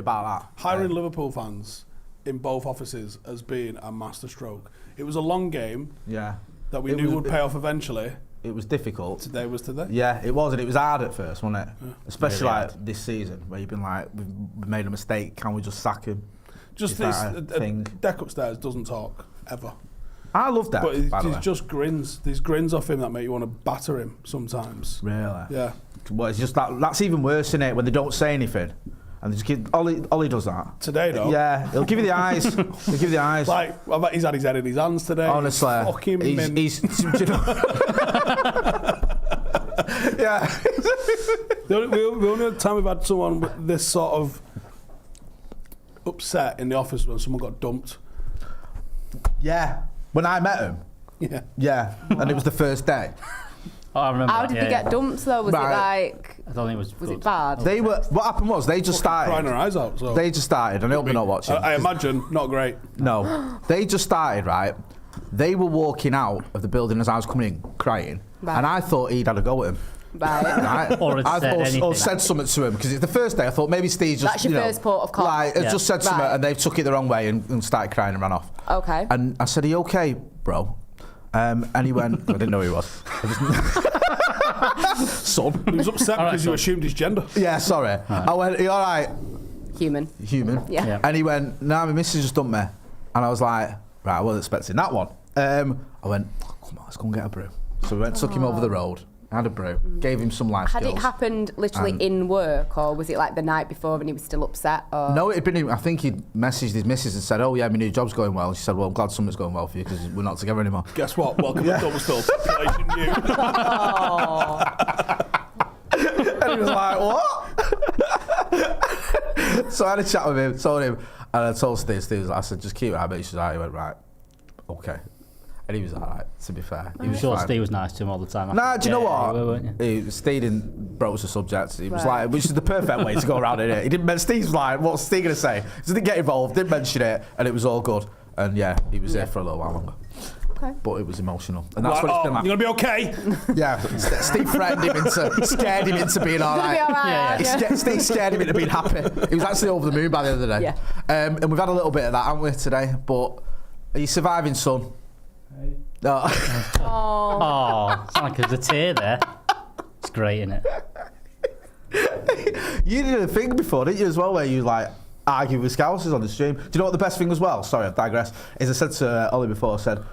about that. Hiring Liverpool fans in both offices has been a masterstroke. It was a long game that we knew would pay off eventually. It was difficult. Today was today. Yeah, it was, and it was hard at first, wasn't it? Yeah. Especially really like this season, where you've been like, we've made a mistake. Can we just sack him? Just this thing. Deck upstairs doesn't talk ever. I love that. But he's just grins. These grins off him that make you want to batter him sometimes. Really? Yeah. Well, it's just that's even worse, isn't it? When they don't say anything. And they just give, Ollie does that. Today, though. Yeah, he'll give you the eyes. He'll give you the eyes. Like, I bet he's had his head in his hands today. Honestly. Fucking he's you know. Yeah. The only time we've had someone with this sort of upset in the office when someone got dumped. Yeah. When I met him. Yeah. Yeah. And it was the first day. Oh, I remember. How did they get dumped though? Was it like? I don't think it was. Was it bad? They were. What happened was they just started. Crying their eyes out. So. They just started, and I hope they're not watching. I imagine not great. No, they just started right. They were walking out of the building as I was coming in, crying, and I thought he'd had a go at him. Right. Or said something to him because it's the first day. I thought maybe Steve just. That's your first port of call. Like, just said something, and they took it the wrong way and started crying and ran off. Okay. And I said, "Are you okay, bro?" And he went, I didn't know who he was. Son. He was upset because you assumed his gender. Yeah, sorry. Right. I went, are you all right? Human. Yeah. And he went, nah, my missus just dumped me. And I was like, right, I wasn't expecting that one. I went, oh, come on, let's go and get a brew. So we went, took him over the road, had a brew, gave him some life skills. Had it happened literally in work, or was it like the night before and he was still upset? Or? No, it had been. I think he'd messaged his missus and said, "Oh yeah, my new job's going well." She said, "Well, I'm glad something's going well for you because we're not together anymore." Guess what? Welcome to Doublestill. Population you. And he was like, "What?" So I had a chat with him, told him, and I told Steve, I said, "Just keep it happy." She's like, he went, "Right, okay." And he was all right, to be fair. He was sure fine. Steve was nice to him all the time. Nah, do you know what? He stayed in broached the subject. He was like, which is the perfect way to go around it. He didn't. Steve's like, what's Steve going to say? He didn't get involved, didn't mention it, and it was all good. And yeah, he was there for a little while longer. Okay. But it was emotional. And that's what it's been like. You're going to be okay? Yeah. Steve threatened him scared him into being all right. Steve scared him into being happy. He was actually over the moon by the end of the day. Yeah. And we've had a little bit of that, haven't we, today? But are you surviving, son? No. Oh, it's like there's a tear there. It's great, isn't it? You did a thing before, didn't you, as well, where you like argue with Scousers on the stream. Do you know what the best thing as well? Sorry, I digress. Is I said to Ollie before, I said,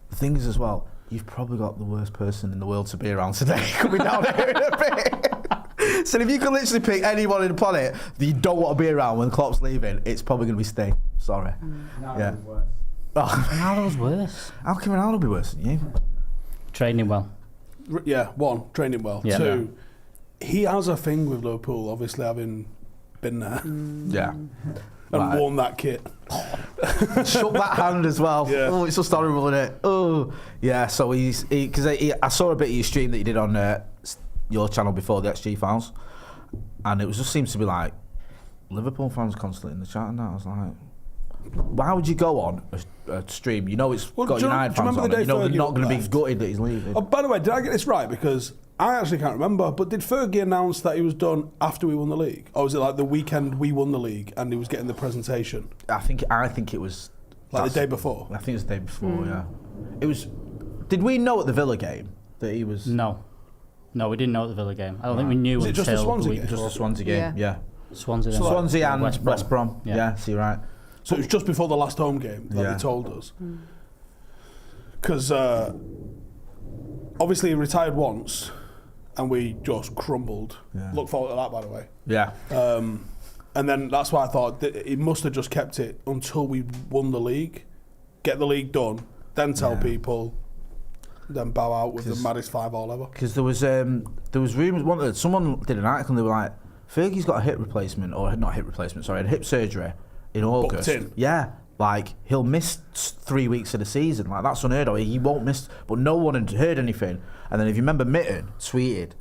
the thing is as well, you've probably got the worst person in the world to be around today coming down here in a bit. So if you could literally pick anyone in the planet that you don't want to be around when Klopp's leaving, it's probably going to be Steve. Sorry. Yeah. Oh. Ronaldo's worse. How can Ronaldo be worse than you? Training well. Yeah, one, training well. Yeah. Two, he has a thing with Liverpool, obviously having been there. Yeah. And worn that kit. Shook that hand as well. Yeah. Oh, it's just horrible, isn't it? Oh, yeah. So because I saw a bit of your stream that you did on your channel before the XG Files, and it just seems to be like Liverpool fans constantly in the chat, and that I was like, why would you go on a stream? You know it's got United fans on it. You know they're not going to be gutted that he's leaving. Oh, by the way, did I get this right? Because I actually can't remember, but did Fergie announce that he was done after we won the league? Or was it like the weekend we won the league and he was getting the presentation? I think it was... Like the day before? I think it was the day before, yeah. It was... Did we know at the Villa game that he was... No, we didn't know at the Villa game. I don't think we knew was it until just the Swansea the week game? before. Just the Swansea game, yeah. Swansea and West Brom. Yeah, so you're right. So it was just before the last home game that they told us. Because obviously he retired once and we just crumbled. Yeah. Look forward to that, by the way. Yeah. And then that's why I thought that he must have just kept it until we won the league, get the league done, then tell people, then bow out with the maddest 5-all ever. Because there was rumours, someone did an article and they were like, Fergie's got a hip replacement, or not hip replacement, sorry, a hip surgery in August. Booked in. Yeah, like he'll miss 3 weeks of the season. Like that's unheard of. He won't miss, but no one had heard anything. And then if you remember, Mitten tweeted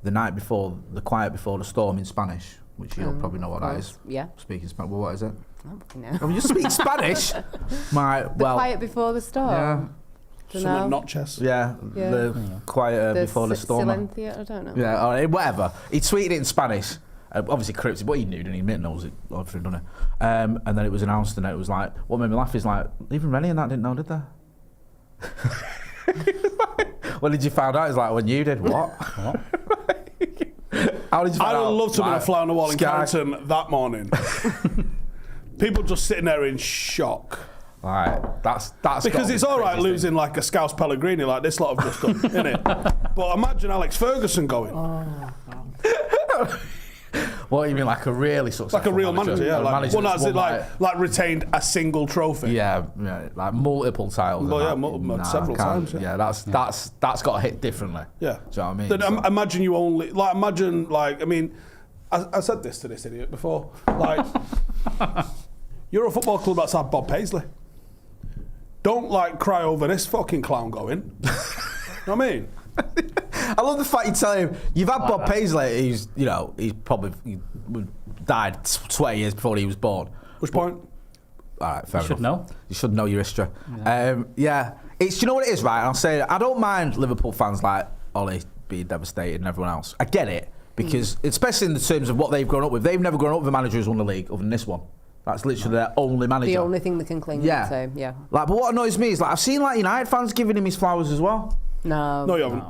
the night before, the quiet before the storm in Spanish, which you'll probably know what that is. Yeah. Speaking Spanish. Well, what is it? I don't fucking know. Oh, you speak Spanish? The quiet before the storm. Yeah. Some notches. Yeah, the quieter before the storm. Silencia, I don't know. Yeah, or whatever. He tweeted it in Spanish. Obviously cryptic, but he knew, didn't he? Mitt knows it, obviously, doesn't he? And then it was announced, and it was like, what made me laugh is like, even Rennie and that didn't know, did they? When did you find out? It's like, when you did, what? How did you find I'd out? have loved to have been a fly on the wall in Sky. Carrington that morning. People just sitting there in shock. Right, that's Because it's all right losing like a Scouse Pellegrini like this lot have just done, innit? But imagine Alex Ferguson going. What you mean, like a really successful Like a real manager, yeah. A Like, manager well, that's that's it, won, like retained a single trophy. yeah, like multiple titles. Well, and yeah, that. several I can't- times, yeah. That's got to hit differently. Yeah. Do you know what I mean? Then So- imagine you only I mean, I said this to this idiot before. Like, you're a football club that's had Bob Paisley. Don't like cry over this fucking clown going. You know what I mean? I love the fact you tell him you've had Bob Paisley. He's he died 20 years before he was born. Which point? All right, fair You should enough. know. You should know your history. Yeah, it's, you know what it is, right? And I'll say it, I don't mind Liverpool fans like Ollie being devastated and everyone else. I get it because especially in the terms of what they've grown up with, they've never grown up with a manager who's won the league other than this one. That's literally their only manager. The only thing they can cling Yeah. to, yeah. Like, but what annoys me is like I've seen like United fans giving him his flowers as well. No. No, you haven't.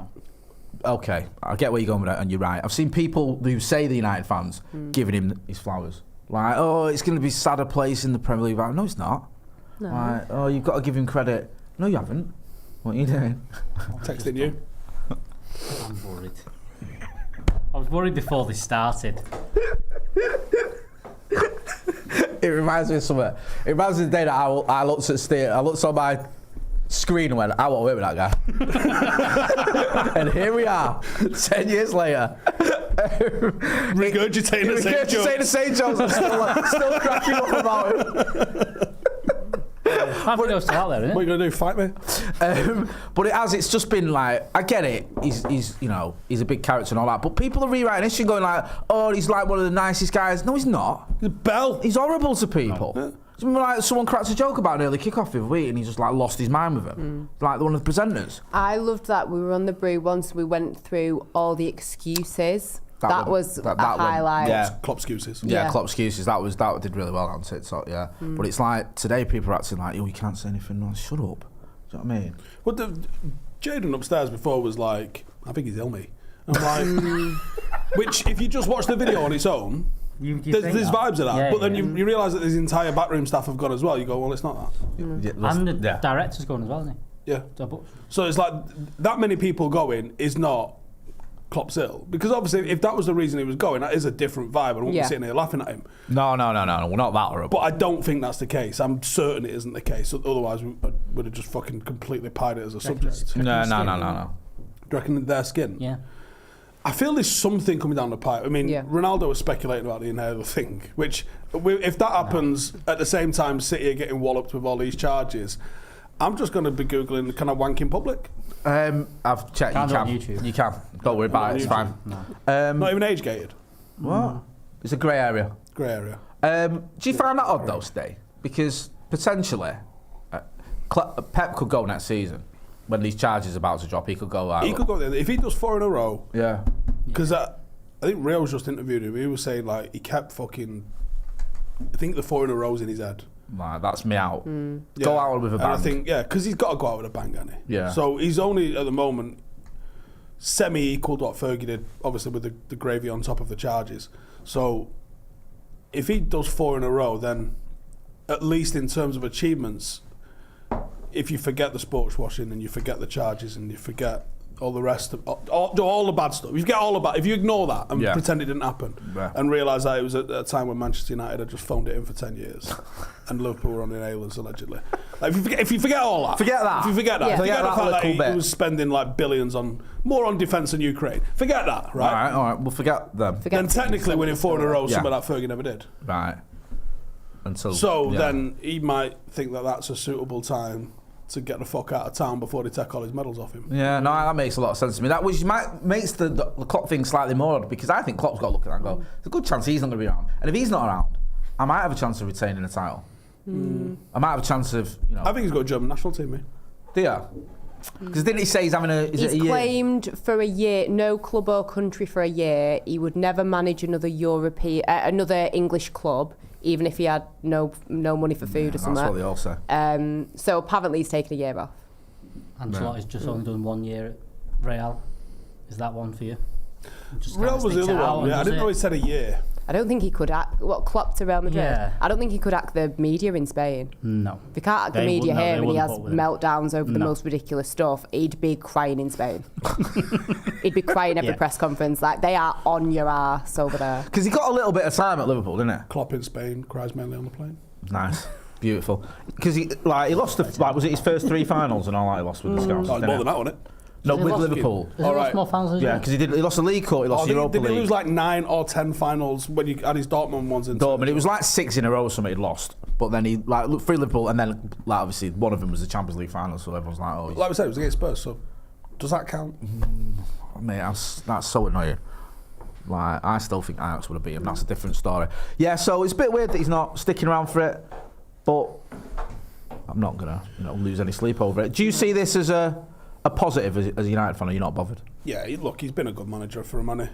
Okay, I get where you're going with that, and you're right. I've seen people who say the United fans giving him his flowers. Like, oh, it's going to be a sadder place in the Premier League. Like, no, it's not. No. Like, oh, you've got to give him credit. No, you haven't. What are you doing? Texting you. I'm worried. I was worried before this started. It reminds me of something. It reminds me of the day that I looked at Steve. I looked on my screen and went, I won't wait with that guy. And here we are, 10 years later. Regurgitating the same joke. Regurgitating the same jokes. I'm still cracking up about him. I think it was still out there, isn't What are it? you going to do, fight me? But it's just been like, I get it. He's a big character and all that. But people are rewriting history, going like, oh, he's like one of the nicest guys. No, he's not. Bell. He's horrible to people. Do you remember, like, someone cracked a joke about an early kickoff the other week, and he just like lost his mind with him, like one of the presenters. I loved that we were on the Brew once. We went through all the excuses. That was a highlight. Yeah. Klopp excuses. Yeah, Yeah. Klopp excuses. That did really well on TikTok. Yeah, but it's like today people are acting like, oh, you can't say anything. No, shut up. Do you know what I mean? Well, Jaden upstairs before was like, I think he's ill, me. I'm like, which if you just watch the video on its own, You there's think that? vibes of that. Yeah, but then yeah. you realise that his entire backroom staff have gone as well. You go, well, it's not that. Yeah, And the yeah. director's going as well, isn't he? Yeah. So, So it's like that many people going is not Klopp's ill. Because obviously, if that was the reason he was going, that is a different vibe. I wouldn't be Yeah. sitting here laughing at him. No, we're not that horrible. But I don't think that's the case. I'm certain it isn't the case. Otherwise, we would have just fucking completely pied it as a subject. No. Do you reckon their skin? yeah. I feel there's something coming down the pipe. I mean, Yeah. Ronaldo was speculating about the inhaler thing, which, if that happens at the same time City are getting walloped with all these charges, I'm just going to be Googling, can I wank in public? I've checked. Can't do You it on can. YouTube. You can. Don't worry about it. It's fine. Not even age-gated. What? It's a grey area. Grey area. Do you find that odd though, Steve? Because potentially, Pep could go next season when these charges are about to drop. He could go out. He could go there. If he does 4 in a row, Yeah. because I think Rio's just interviewed him. He was saying, like, he kept fucking, I think the 4 in a row's in his head. Nah, that's me out. Go Yeah. out with a And bang. I think, because he's got to go out with a bang, hasn't he? Yeah. So he's only, at the moment, semi-equal to what Fergie did, obviously with the gravy on top of the charges. So if he does 4 in a row, then at least in terms of achievements, if you forget the sports washing and you forget the charges and you forget all the rest of all the bad stuff, if you ignore that and pretend it didn't happen, Yeah. and realise that it was at a time when Manchester United had just phoned it in for 10 years and Liverpool were on inhalers allegedly. Like, if you forget all that, Forget that. if you forget that, Yeah. forget Forget the that fact that little bit. he was spending like billions more on defence than Ukraine. Forget that, right? All right. We'll forget them. Forget Then technically winning 4 in a row, Yeah. something that Fergie never did. Right. Until. So yeah. then he might think that that's a suitable time to get the fuck out of town before they take all his medals off him. Yeah, no, that makes a lot of sense to me. That which makes the Klopp thing slightly more odd because I think Klopp's got to look at that and go, there's a good chance he's not going to be around. And if he's not around, I might have a chance of retaining the title. I might have a chance of, I think he's got a German national team, mate. Do you? Because didn't he say he's having a? Is He's it a year? claimed for a year, no club or country for a year. He would never manage another another English club, even if he had no money for food or something. That's what they all say. So apparently he's taken a year off. Ancelotti's just only done 1 year at Real. Is that one for you? Real was the other one. Yeah, I didn't know he said a year. I don't think he could act. What, Klopp to Real Madrid? Yeah. I don't think he could act the media in Spain. No. If he can't act the They media wouldn't- no, here they and he wouldn't has put with him. meltdowns over the No. most ridiculous stuff, he'd be crying in Spain. He'd be crying every Yeah. press conference. Like, they are on your arse over there. Because he got a little bit of time at Liverpool, didn't he? Klopp in Spain cries mainly on the plane. Nice. Beautiful. Because he lost was it his first 3 finals and all that he lost with the Scousers? Oh, didn't more it? than that, wasn't it? No, Has he with lost- Liverpool. Has he All lost right. more fans as Yeah, well? because he lost the League Cup, he lost the Europa Did he League. lose like 9 or 10 finals when you had his Dortmund ones in? Dortmund, it was like 6 in a row or something he'd lost. But then he looked through Liverpool and then obviously one of them was the Champions League final, so everyone's like, oh, Like we said, it was against Spurs, so does that count? mate, that's so annoying. Like, I still think Ajax would have beat him. That's a different story. Yeah, so it's a bit weird that he's not sticking around for it, but I'm not gonna lose any sleep over it. Do you see this as a positive as a United fan? Or you're not bothered? Yeah, look, he's been a good manager for a money.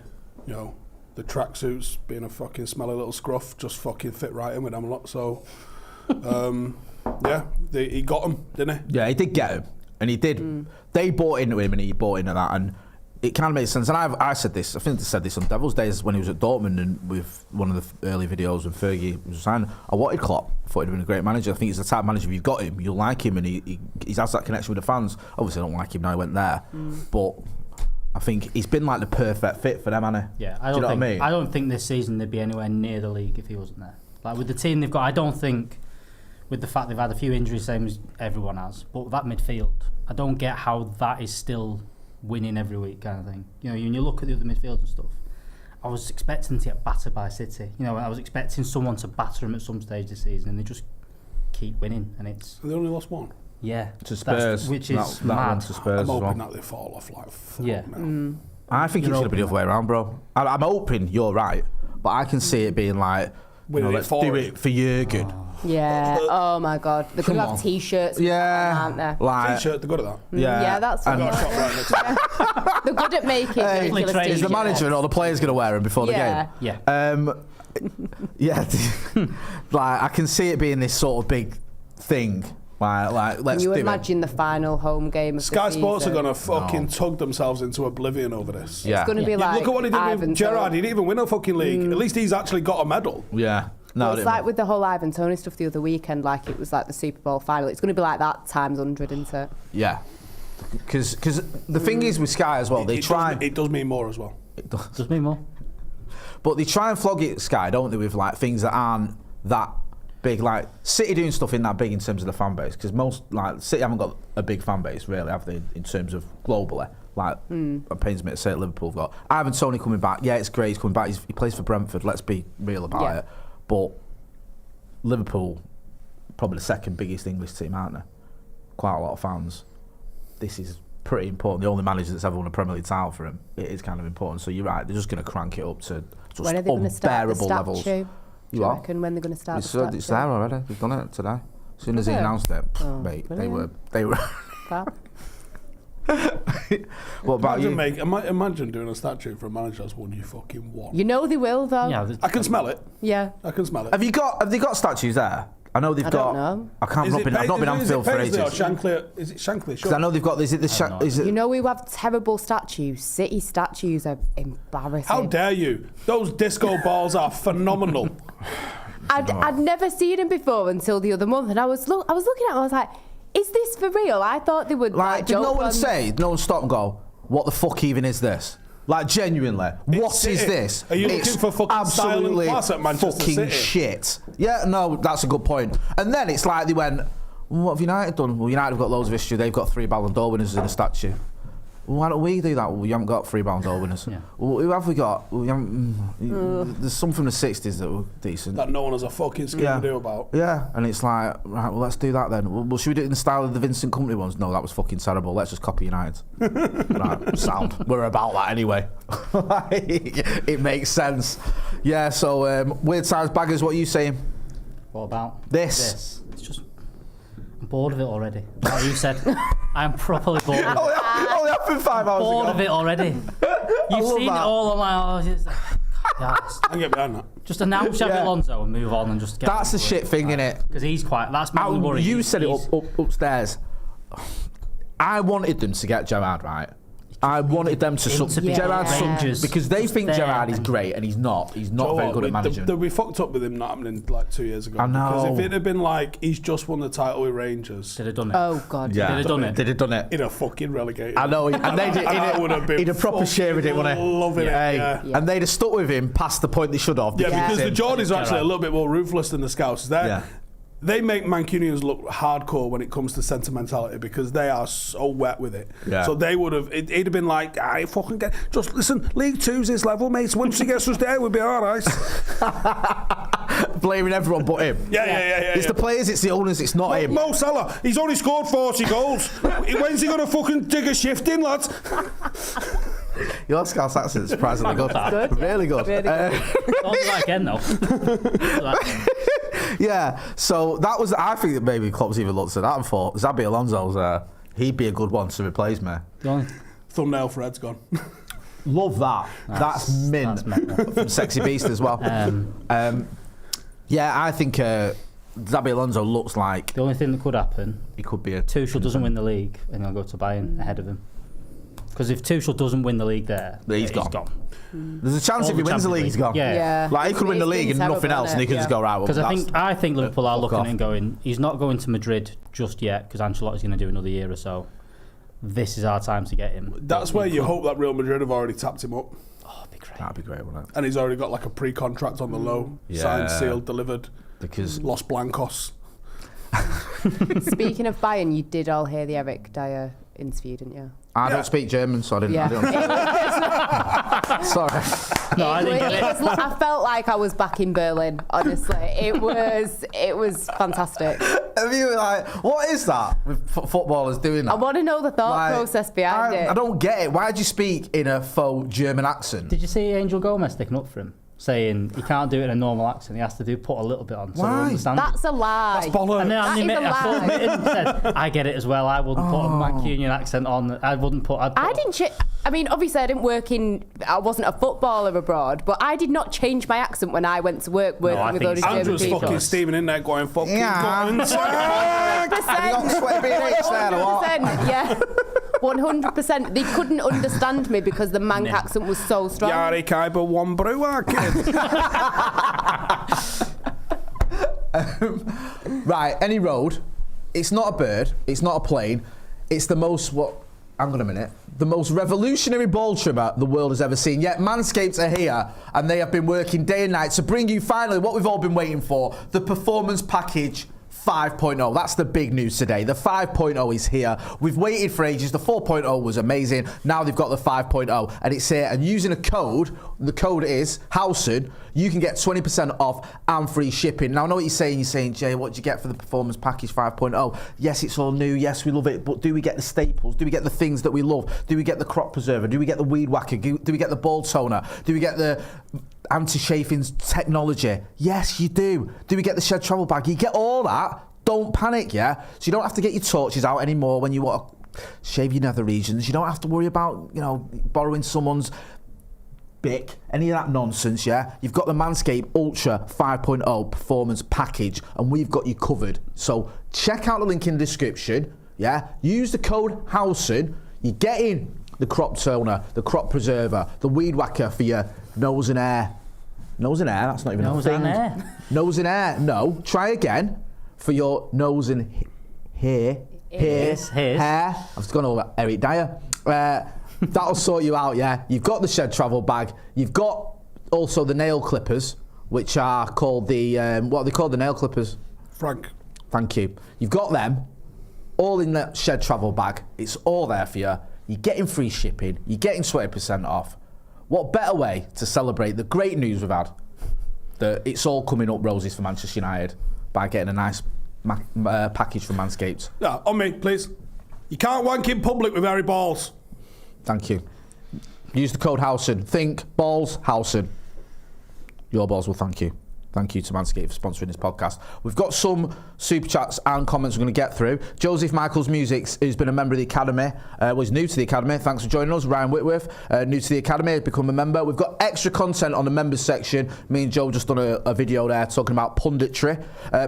You know, the tracksuits being a fucking smelly little scruff just fucking fit right in with them a lot. So, yeah, he got him, didn't he? Yeah, he did get him, and he did. They bought into him, and he bought into that, and it kind of made sense. And I said this. I think I said this on Devil's Days when he was at Dortmund, and with one of the early videos when Fergie was signed. I wanted Klopp. I thought he'd been a great manager. I think he's the type of manager. If you've got him, you'll like him, and he has that connection with the fans. Obviously, I don't like him now. He went there, but I think he's been like the perfect fit for them, hasn't he? Yeah, Do you know what I mean? I don't think this season they'd be anywhere near the league if he wasn't there. Like with the team they've got, I don't think, with the fact they've had a few injuries, same as everyone has, but that midfield, I don't get how that is still winning every week kind of thing. You know, when you look at the other midfield and stuff, I was expecting to get battered by City. You know, I was expecting someone to batter them at some stage this season, and they just keep winning, and it's They only lost one. To Spurs, which is that mad. one to Spurs I'm as well. hoping that they fall off like fuck Yeah. now. I think it's going to be the other way around, bro. I'm hoping you're right, but I can see it being like, Winning it let's for do it. it for Jurgen. Yeah. Oh my God. They're going to Come have on. T-shirts. Yeah, aren't they? like T-shirt, they're good at that. Yeah, that's and what Got a shot right next to it. they're good at making Hey, ridiculous trade- is the T-shirts. manager and all the players going to wear them before Yeah. the game? yeah. Yeah, like I can see it being this sort of big thing. Like let's Can you do imagine the final home game of Sky the Sports are season? going to fucking tug themselves into oblivion over this. it. Yeah, It's going to be Yeah, like look at what he did Ivan with Gerrard. Toney. He didn't even win a fucking league. At least he's actually got a medal. yeah. No, Well, I it's didn't like know. with the whole Ivan Toney stuff the other weekend, like it was like the Super Bowl final. It's going to be like that times 100, isn't it? Yeah, because the thing is with Sky as well, they try. It does mean more as well. Does me more. But they try and flog it, Sky, don't they, with like things that aren't that big. Like City doing stuff in that big in terms of the fan base, because most like City haven't got a big fan base really, have they? In terms of globally, like it pains me to say that Liverpool have got. Ivan Toney coming back, yeah, it's great. He's coming back. He plays for Brentford. Let's be real about Yeah. it. But Liverpool, probably the second biggest English team, aren't they? Quite a lot of fans. This is pretty important. The only manager that's ever won a Premier League title for him, it is kind of important. So you're right, they're just going to crank it up to just When are they going to start the unbearable statue? levels. Do you are? reckon when they're going to start It's, the statue? it's there already. They've done it today. As soon as he it? announced it, Oh, mate, brilliant. they were. Fab. What about you? Imagine doing a statue for a manager that's won you fucking one. You know they will, though. Yeah, I can smell it. Yeah. I can smell it. Have they got statues there? I know they've I got. don't know. I can't. I've not been Anfield for ages. Is it Shankly? Because I know they've got. Is it the? Is it? You know we have terrible statues. City statues are embarrassing. How dare you? Those disco balls are phenomenal. I'd never seen them before until the other month, and I was looking at them, I was like, is this for real? I thought they would Like, did joke no one on- say? No one stop and go. What the fuck even is this? Like genuinely, what City. is this? Are you It's looking for fucking style and absolutely class at Manchester fucking City? shit. Yeah, no, that's a good point. And then it's like they went, well, what have United done? Well, United have got loads of history. They've got 3 Ballon d'Or winners in a statue. Well, why don't we do that? Well, we haven't got 3 Ballon d'Or winners. Yeah. Well, who have we got? Well, we haven't, there's some from the 60s that were decent. That no one has a fucking skin to do about. Yeah, and it's like, right, well, let's do that then. Well, should we do it in the style of the Vincent Company ones? No, that was fucking terrible. Let's just copy United. Right, sound. We're about that anyway. It makes sense. Yeah, so weird size baggers, what are you saying? What about This. It's just, I'm bored of it already. Like you said, I'm properly bored of it. Only happened 5 hours Bored ago. of it already. You've love seen that. it all. I'm like, oh, I can get behind that. just announce Xabi Alonso and move on and just get. That's the shit thing, innit? Because he's quite. That's my only worry. You said it upstairs. I wanted them to get Gerrard right. I wanted them to Gerrard Rangers. because they think there. Gerrard is great and he's not. He's not very good at managing. They'll be fucked up with him not happening like 2 years ago. I know. Because if it had been like he's just won the title with Rangers, They'd have done it. Oh God. Yeah, They'd have done it. They'd have done it. he'd have fucking relegated. I know, and he'd have proper shared it, wouldn't he? Loving it. Yeah. And they'd have stuck with him past the point they should have. Yeah, because the Geordies are actually a Gerrard. little bit more ruthless than the Scouts. They make Mancunians look hardcore when it comes to sentimentality because they are so wet with it. Yeah. So they would have, it'd have been like, I fucking get, just listen, League Two's this level, mate. Once he gets us there, we'll be all right. Blaming everyone but him. Yeah. It's the players, it's the owners, it's not him. Mo Salah, he's only scored 40 goals. When's he going to fucking dig a shift in, lads? Your Scouse accent's surprisingly good. Good. Really good. Really good. Don't do that again, though. Yeah, so that was, I think that maybe Klopp's even looked at that and thought, Xabi Alonso's, he'd be a good one to replace me. Thumbnail for Ed's gone. Love that. That's mint. From Sexy Beast as well. Yeah, I think Xabi Alonso looks like The only thing that could happen, he could be a... Tuchel doesn't win the league and he'll go to Bayern ahead of him. Because if Tuchel doesn't win the league there, He's gone. There's a chance All if he the wins the Champions league, he's gone. Yeah. Like, he could win the It's league been and nothing terrible, else, and he could innit? just go, right, well, Because that's... I think Liverpool are fuck looking off. at him going, he's not going to Madrid just yet because Ancelotti's going to do another year or so. This is our time to get him. That's where you hope that Real Madrid have already tapped him up. Oh, it'd be great. That'd be great, wouldn't it? And he's already got like a pre-contract on the low. Yeah. Signed, sealed, delivered. Because... Los Blancos. Speaking of Bayern, you did all hear the Eric Dyer interview, didn't you? I don't speak German, so I didn't... Yeah. Sorry. No, I didn't get it. I felt like I was back in Berlin. Honestly, it was fantastic. Have you, like, what is that with footballers doing that? I want to know the thought Like, process behind it. I don't get it. Why'd you speak in a faux German accent? Did you see Angel Gomez sticking up for him? Saying he can't do it in a normal accent, he has to put a little bit on so Why? they understand it. That's a lie. That's bollocks. And then That is a I thought lie. he said, I get it as well. I wouldn't put a Mancunian accent on. I'd put I didn't. I mean, obviously, I didn't work in. I wasn't a footballer abroad, but I did not change my accent when I went to work working I with think loads of it's German Andrew's people. fucking steaming in there going, fucking Yeah. going. Have you got sweaty BH there or what? 100%, yeah. 100%. They couldn't understand me because the Manc accent was so strong. Yari Kaiba one brewer, kid. Right, any road. It's not a bird. It's not a plane. It's the most hang on a minute. The most revolutionary ball trimmer the world has ever seen. Yet Manscaped are here and they have been working day and night to bring you finally what we've all been waiting for, the Performance Package 5.0. That's the big news today. The 5.0 is here. We've waited for ages. The 4.0 was amazing. Now they've got the 5.0 and it's here. And using a code, the code is Howson, you can get 20% off and free shipping. Now I know what you're saying. You're saying, Jay, what do you get for the Performance Package 5.0? Yes, it's all new. Yes, we love it. But do we get the staples? Do we get the things that we love? Do we get the crop preserver? Do we get the weed whacker? Do we get the ball toner? Do we get the anti-chafing technology? Yes, you do. Do we get the shed travel bag? You get all that. Don't panic, yeah? So you don't have to get your torches out anymore when you want to shave your nether regions. You don't have to worry about, borrowing someone's Bic, any of that nonsense, yeah? You've got the Manscaped Ultra 5.0 Performance Package, and we've got you covered. So check out the link in the description, yeah? Use the code Howson. You're getting the crop toner, the crop preserver, the weed whacker for your nose and hair. Nose and hair, that's not even Nose a thing. and hair? Nose and hair, no. Try again. For your nose and hair. Ears. Hair. I've just gone over Eric Dyer. That'll sort you out, yeah. You've got the shed travel bag. You've got also the nail clippers, which are called the, what are they called, the nail clippers? Frank. Thank you. You've got them all in that shed travel bag. It's all there for you. You're getting free shipping. You're getting 20% off. What better way to celebrate the great news we've had? That it's all coming up roses for Manchester United by getting a nice package from Manscaped. Yeah, on me, please. You can't wank in public with hairy balls. Thank you. Use the code Howson. Think balls Howson. Your balls will thank you. Thank you to Manscaped for sponsoring this podcast. We've got some super chats and comments we're going to get through. Joseph Michaels Musics, who's been a member of the Academy, was new to the Academy. Thanks for joining us. Ryan Whitworth, new to the Academy, has become a member. We've got extra content on the members section. Me and Joe just done a video there talking about punditry.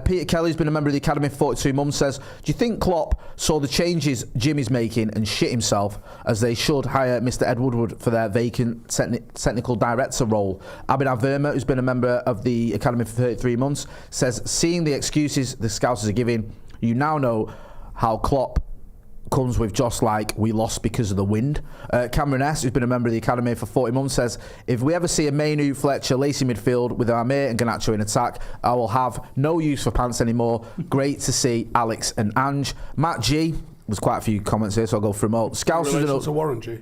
Peter Kelly's been a member of the Academy for 42 months, says, do you think Klopp saw the changes Jimmy's making and shit himself, as they should hire Mr. Ed Woodward for their vacant technical director role? Abhinav Verma, who's been a member of the Academy for 33 months, says, seeing the excuses the Scousers are giving, you now know how Klopp comes with just like, we lost because of the wind. Cameron S, who's been a member of the Academy for 40 months, says, if we ever see a Mainu, Fletcher, Lacey midfield with Amir and Garnacho in attack, I will have no use for pants anymore. Great to see Alex and Ange. Matt G, there's quite a few comments here, so I'll go through them all. Scousers to Warren G.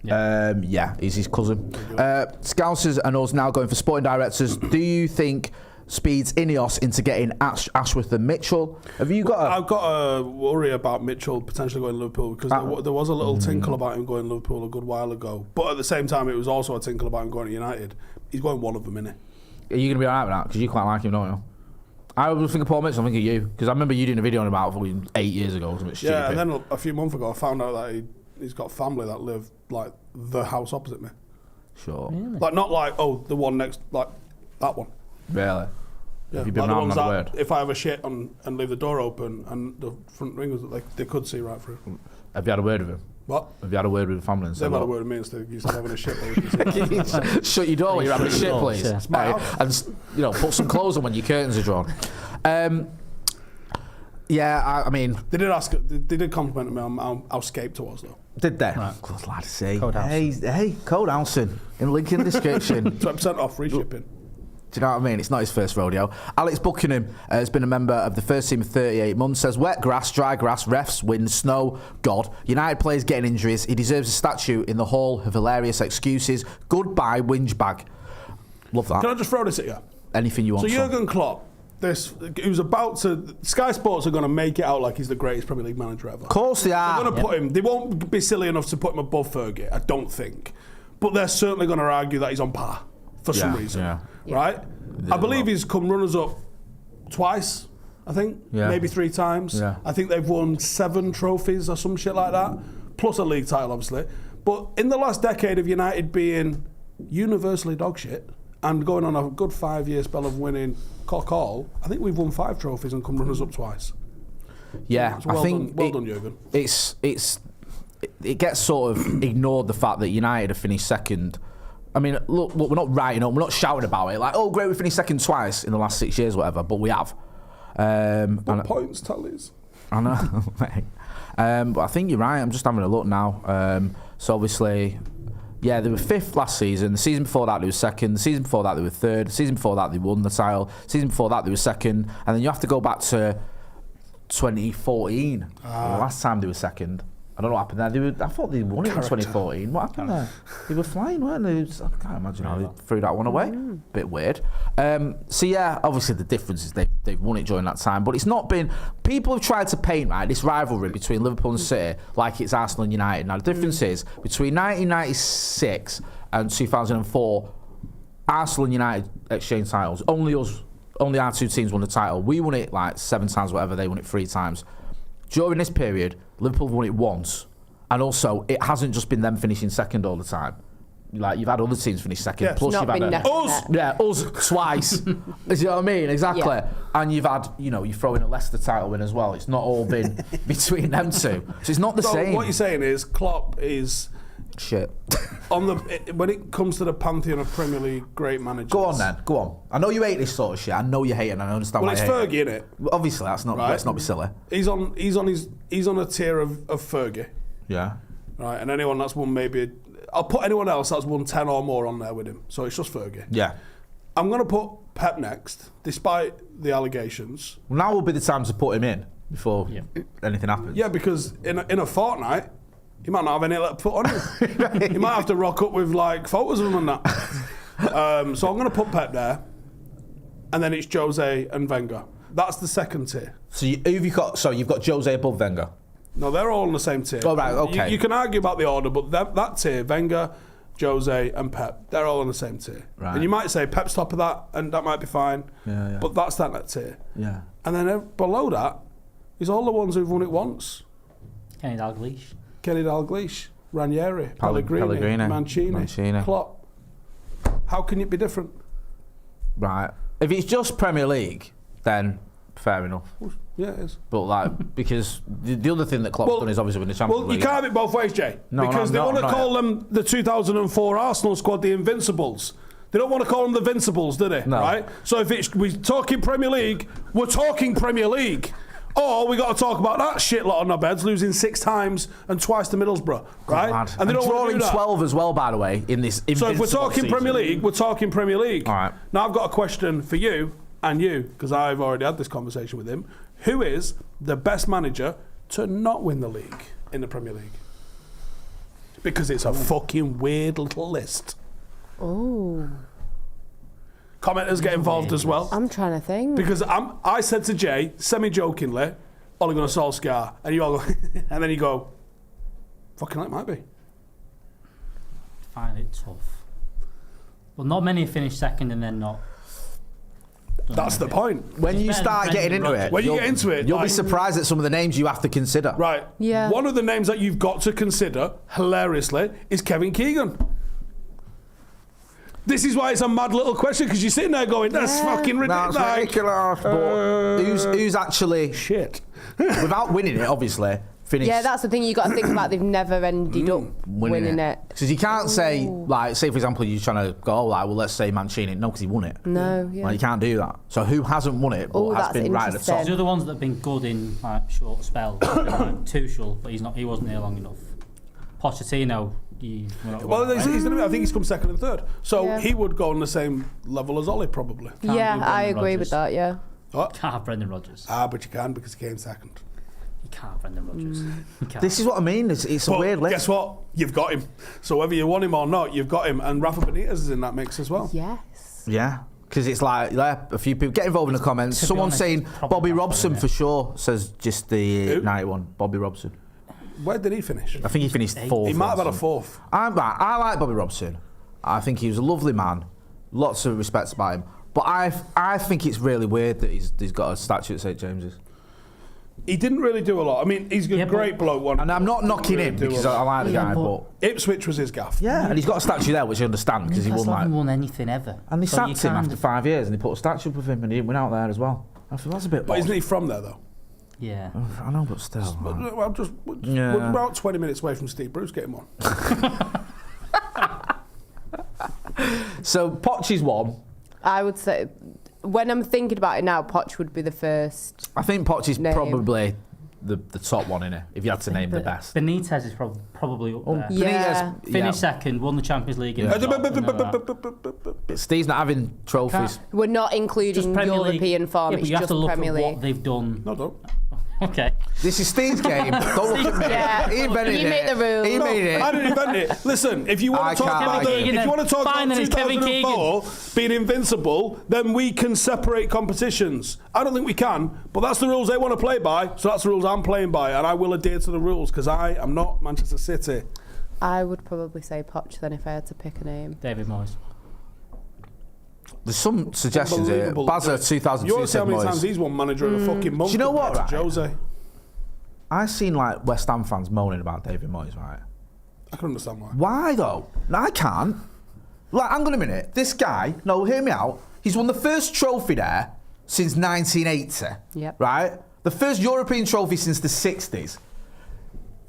Yeah, he's his cousin. Scousers and us now going for sporting directors. Do you think speeds Ineos into getting Ashworth and Mitchell? Have you got I've got a worry about Mitchell potentially going to Liverpool, because there was a little tinkle about him going to Liverpool a good while ago. But at the same time, it was also a tinkle about him going to United. He's going one of them, innit? Are you going to be alright with that? Because you quite like him, don't you? I was thinking Paul Mitchell, I'm thinking you. Because I remember you doing a video on him about 8 years ago. Something stupid. Yeah, and then a few months ago, I found out that he's got family that live like the house opposite me. Sure. Really? Like, not like, oh, the one next, like that one. Really? Yeah, Have you been like the around ones that that word? if I have a shit and leave the door open and the front ringers, they could see right through. Have you had a word with him? What? Have you had a word with the family? And They've said, had a look, word with me instead of having a shit. While we can see. shut your door when you're having a shit, please. Yeah. It's my house. And put some clothes on when your curtains are drawn. I mean, They did compliment me on how Scape to us though. did they? Right. Good lad to see. Code Hey, code Howson in link in the description. 20% off free shipping. Do you know what I mean? It's not his first rodeo. Alex Buckingham has been a member of the first team for 38 months. Says, wet grass, dry grass, refs, wind, snow, God. United players getting injuries. He deserves a statue in the hall of hilarious excuses. Goodbye, whinge bag. Love that. Can I just throw this at you? Anything you want. So son. Jurgen Klopp, who's about to... Sky Sports are going to make it out like he's the greatest Premier League manager ever. Of course they are. They're going to put him... They won't be silly enough to put him above Fergie, I don't think. But they're certainly going to argue that he's on par for some reason. Yeah. Right? I believe he's come runners-up twice, I think. Yeah. Maybe 3 times. Yeah. I think they've won 7 trophies or some shit like that. Plus a league title, obviously. But in the last decade of United being universally dog shit and going on a good 5-year spell of winning cock all, I think we've won 5 trophies and come runners-up twice. Yeah, So well I think done, well done, Jurgen. it gets sort of ignored, the fact that United have finished second. I mean, look, we're not writing up, we're not shouting about it. Like, oh, great, we finished second twice in the last 6 years, whatever. But we have. What points tallies? I know, mate. But I think you're right. I'm just having a look now. So obviously, yeah, they were 5th last season. The season before that, they were 2nd. The season before that, they were 3rd. The season before that, they won the title. The season before that, they were 2nd. And then you have to go back to 2014. The last time they were 2nd. I don't know what happened there. I thought they won it in 2014. What happened there? They were flying, weren't they? I can't imagine how they threw that one away. Bit weird. So yeah, obviously the difference is they've won it during that time, but it's not been. People have tried to paint this rivalry between Liverpool and City like it's Arsenal and United. Now the difference is between 1996 and 2004, Arsenal and United exchanged titles. Only our 2 teams won the title. We won it like 7 times, whatever. They won it 3 times. During this period, Liverpool won it once, and also it hasn't just been them finishing second all the time. Like, you've had other teams finish second, Yeah, plus Not you've had been neck and neck. us twice. Do you know what I mean? Exactly. Yeah. And you've had, you throw in a Leicester title win as well. It's not all been between them 2, so it's not the So same. what you're saying is Klopp is Shit. when it comes to the pantheon of Premier League great managers. Go on then. Go on. I know you hate this sort of shit. I know you hate it, and I understand Well, why it's you hate Fergie, innit? it. Obviously, that's not. Right. Let's not be silly. He's on a tier of Fergie, Yeah. right? And anyone that's won I'll put anyone else that's won 10 or more on there with him. So it's just Fergie. Yeah. I'm going to put Pep next, despite the allegations. Well, now will be the time to put him in before anything happens. Yeah, because in a fortnight, he might not have any left put on him. He might have to rock up with like photos of him and that. So I'm going to put Pep there, and then it's Jose and Wenger. That's the second tier. So who've you got? So you've got Jose above Wenger. No, they're all on the same tier. Oh, right, okay. You can argue about the order, but that tier, Wenger, Jose, and Pep. They're all on the same tier. Right. And you might say Pep's top of that, and that might be fine. Yeah. But that's that tier. Yeah. And then below that is all the ones who've won it once. Kenny Dalglish. Kenny Dalglish, Ranieri, Pellegrini, Mancini, Klopp. How can it be different? Right. If it's just Premier League, then fair enough. Yeah, it is. But like, because the other thing that Klopp's done is obviously win the Champions League. Well, you can't have it both ways, Jay. No, because they want to call them the 2004 Arsenal squad the Invincibles. They don't want to call them the Vincibles, do they? No. Right? So if we're talking Premier League, we're talking Premier League. Or we got to talk about that shit lot on knobheads losing 6 times and twice to Middlesbrough, right? God. And they don't want to drawing do that. 12 as well, by the way, in this. So if we're talking season. Premier League, we're talking Premier League. All right. Now I've got a question for you and you, because I've already had this conversation with him. Who is the best manager to not win the league in the Premier League? Because it's a fucking weird little list. Oh. Commenters get involved as well. I'm trying to think. Because I said to Jay, semi-jokingly, Ole Gunnar Solskjaer, and you all go, and then you go, fucking that might be. Find it tough. Well, not many finish second and then not. That's the point. When you It's start better than getting into Rodgers. it, When you you'll- get into it, you'll like- be surprised at some of the names you have to consider. Right. Yeah. One of the names that you've got to consider, hilariously, is Kevin Keegan. This is why it's a mad little question, because you're sitting there going, that's fucking ridiculous. That's ridiculous. But who's actually, Shit. without winning it, obviously, finished Yeah, that's the thing you got to think about. They've never ended up winning it. Because you can't say, like, say for example, you're trying to go, like, well, let's say Mancini. No, because he won it. No, yeah. Like, you can't do that. So who hasn't won it but Oh, has that's been right at the top? interesting. The other ones that have been good in like short spells, like Tuchel, but he wasn't here long enough. Pochettino, Well, I think he's come second and third. So Yeah. he would go on the same level as Ollie, probably. Can't Yeah, do I Brendan agree Rodgers. with that, yeah. What? Can't have Brendan Rodgers. But you can, because he came second. You can't have Brendan Rodgers. You can't. This is what I mean. It's a But weird list. guess what? You've got him. So whether you want him or not, you've got him. And Rafa Benitez is in that mix as well. Yes. Yeah. Because it's like, a few people get involved in the comments. To be Someone honest, saying it's probably Bobby Rafa, Robson isn't for it? sure, says just the Who? 91. Bobby Robson. Where did he finish? I think he finished fourth. He might have had a or something. fourth. I like Bobby Robson. I think he was a lovely man. Lots of respect about him. But I think it's really weird that he's got a statue at St James's. He didn't really do a lot. I mean, he's a Yeah, great bloke. One. And I'm not knocking him because I like the guy, but Ipswich was his gaff. yeah, and he's got a statue there, which I understand because he won Newcastle like. haven't won anything ever. And they So you sacked him kind after of- 5 years, and they put a statue up of him, and he went out there as well. I thought that's a bit. But isn't odd. he from there, though? Yeah. I know, but still. Man. Well, Yeah. we're about 20 minutes away from Steve Bruce getting one. So Poch is one. I would say, when I'm thinking about it now, Poch would be the first. I think Poch is Name. probably the top one in it. If you had to name the best. Benitez is probably up there. Yeah. Benitez, Finished second, won the Champions League. In Yeah. the top, and all that. Steve's not having trophies. We're not Just including Premier League. European form, Yeah, but it's you have just to look Premier at League. what they've done. No, don't. Okay. This is Steve's game. Don't look at me. Yeah. He invented You it. made the rules. He No, made it. I didn't invent it. Listen, if you I want to talk can't about like it. if you want to talk Fine, about then it's Kevin 2004 being invincible, then we can separate competitions. I don't think we can, but that's the rules they want to play by, so that's the rules I'm playing by, and I will adhere to the rules because I am not Manchester City. I would probably say Poch then if I had to pick a name. David Moyes. There's some suggestions here. Unbelievable. Bazza 2002 You want to see said how many times Moyes. he's one manager of a fucking month. Do you know what, compared to right? Jose. I've seen like West Ham fans moaning about David Moyes, right? I can understand why. Why though? No, I can't. Like, hang on a minute. This guy, no, hear me out. He's won the first trophy there since 1980. Yep. Right? The first European trophy since the 60s.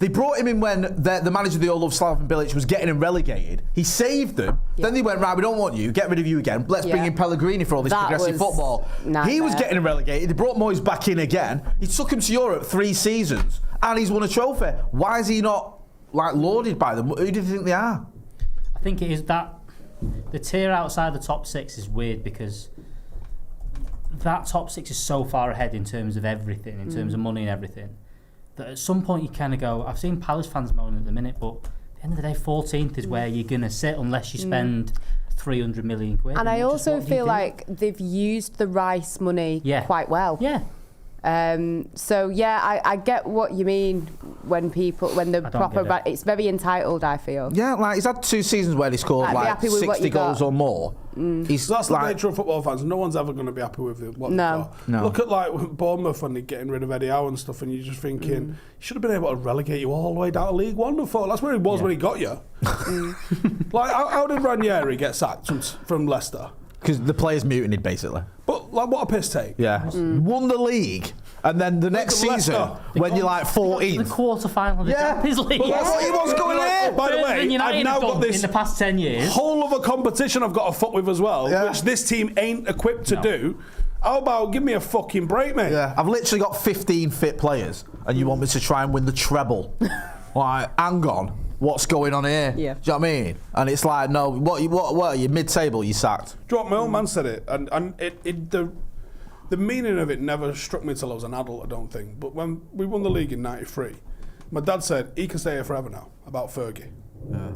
They brought him in when the manager of the old Slaven Bilic was getting him relegated. He saved them. Yeah. Then they went, right, we don't want you. Get rid of you again. Let's bring Yeah. in Pellegrini for all this That progressive was football. nightmare. He was getting him relegated. They brought Moyes back in again. He took him to Europe 3 seasons and he's won a trophy. Why is he not like lauded by them? Who do you think they are? I think it is that the tier outside the top 6 is weird because that top 6 is so far ahead in terms of everything, in terms of money and everything, that at some point you kind of go, I've seen Palace fans moaning at the minute, but at the end of the day, 14th is where you're going to sit unless you spend 300 million quid. And I it's just, also what do you feel do? like they've used the Rice money Yeah. quite well. Yeah. So yeah, I get what you mean when it's very entitled, I feel. Yeah, like he's had 2 seasons where he scored like 60 goals or more. So that's the nature of football fans. No one's ever going to be happy with what they've got. No. Look at like Bournemouth when they're getting rid of Eddie Howe and stuff, and you're just thinking, he should have been able to relegate you all the way down to League One. That's where he was when he got you. Like, how did Ranieri get sacked from Leicester? Because the players mutinied, basically. But like, what a piss take. Yeah. Won the league, and then the next season, when you're like 14th. The quarter-final of the Champions League. But that's what he was going here. By the way, I've now got this in the past 10 years. whole other competition I've got to fuck with as well, which this team ain't equipped to do. How about give me a fucking break, mate? Yeah, I've literally got 15 fit players, and you want me to try and win the treble? Like, hang on. What's going on here? Yeah. Do you know what I mean? And it's like, no, what are you, mid-table, you sacked? Do you know what, my old man said it, and the meaning of it never struck me till I was an adult, I don't think. But when we won the league in '93, my dad said, he can stay here forever now, about Fergie. Yeah.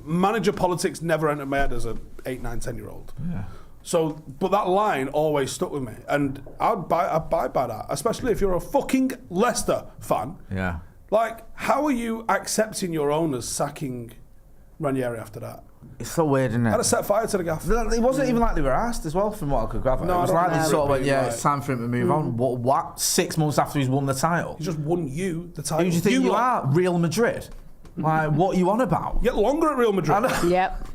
Manager politics never entered my head as an 8, 9, 10-year-old. Yeah. So, but that line always stuck with me, and I'd buy by that, especially if you're a fucking Leicester fan. Yeah. Like, how are you accepting your owners sacking Ranieri after that? It's so weird, isn't it? I'd have set fire to the gaff. It wasn't even like they were asked as well, from what I could gather. No, it was I don't like they know. sort of went, Right. it's time for him to move on. What? 6 months after he's won the title? He just won you the title. Who do you think you are? Real Madrid? Like, what are you on about? Get longer at Real Madrid. Yep.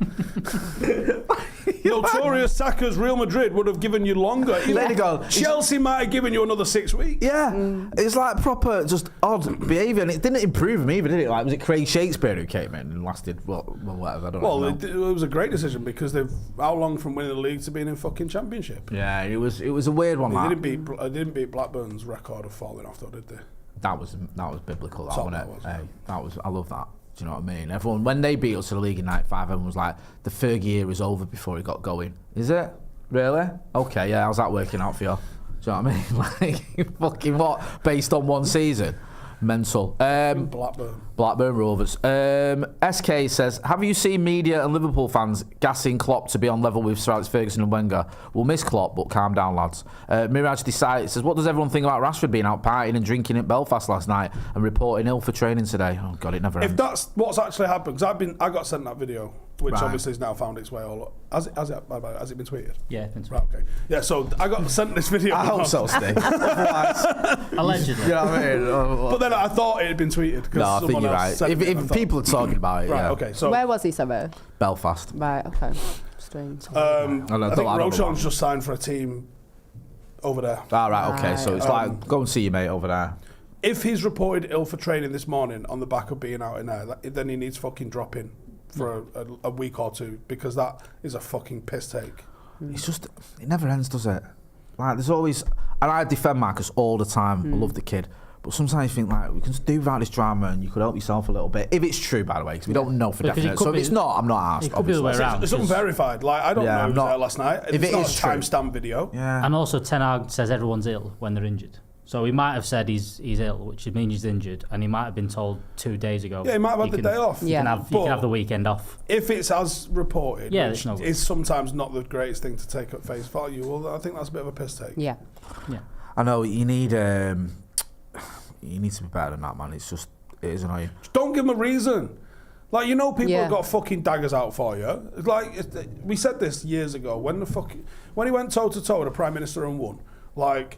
Notorious Saka's Real Madrid would have given you longer. There you go. Chelsea might have given you another 6 weeks. Yeah, it's like proper just odd behaviour, and it didn't improve him either, did it? Like, was it Craig Shakespeare who came in and lasted whatever? I don't know. It was a great decision because they've how long from winning the league to being in fucking championship? Yeah, it was a weird one. They didn't beat Blackburn's record of falling off, though, did they? That was biblical. That Top wasn't that it? was. Hey, that was. I love that. Do you know what I mean? Everyone, when they beat us to the league in '95, everyone was like, the Fergie year was over before he got going. Is it? Really? Okay, yeah, how's that working out for you? Do you know what I mean? Like, fucking what? Based on one season? Mental. Blackburn Rovers. SK says, have you seen media and Liverpool fans gassing Klopp to be on level with Sir Alex Ferguson and Wenger? We'll miss Klopp, but calm down, lads. Mirage Decide says, what does everyone think about Rashford being out partying and drinking at Belfast last night and reporting ill for training today? Oh God, it never ends. If that's what's actually happened, because I got sent that video, which obviously has now found its way all up. Has it been tweeted? Yeah, it's been tweeted. Right, okay. Yeah, so I got sent this video. I hope so, Steve. Allegedly. You know what I mean? But then I thought it had been tweeted. No, I think you're right. If people are talking about it, right, yeah. okay. So Where was he, Summer? Belfast. Right, okay. Strange. I think Roshan's just signed for a team over there. Ah, right, okay. So it's like, go and see your mate over there. If he's reported ill for training this morning on the back of being out in there, then he needs fucking dropping for a week or two, because that is a fucking piss take. It's just, it never ends, does it? Like, there's always, and I defend Marcus all the time. I love the kid. But sometimes you think, like, we can do without this drama and you could help yourself a little bit. If it's true, by the way, because we don't know for definite. So if it's not, I'm not asked, obviously. Around, it's unverified. Like, I don't know who was there last night. If it's it not is a timestamp video. Yeah. And also, Ten Hag says everyone's ill when they're injured. So he might have said he's ill, which means he's injured, and he might have been told 2 days ago. Yeah, he might have had the day off. You can have the weekend off. If it's as reported, which no is sometimes not the greatest thing to take at face value, well, I think that's a bit of a piss take. Yeah. I know, you need to be better than that, man. It is annoying. Just don't give him a reason. Like, you know, people have got fucking daggers out for you. Like, we said this years ago when he went toe to toe with the Prime Minister and won. Like,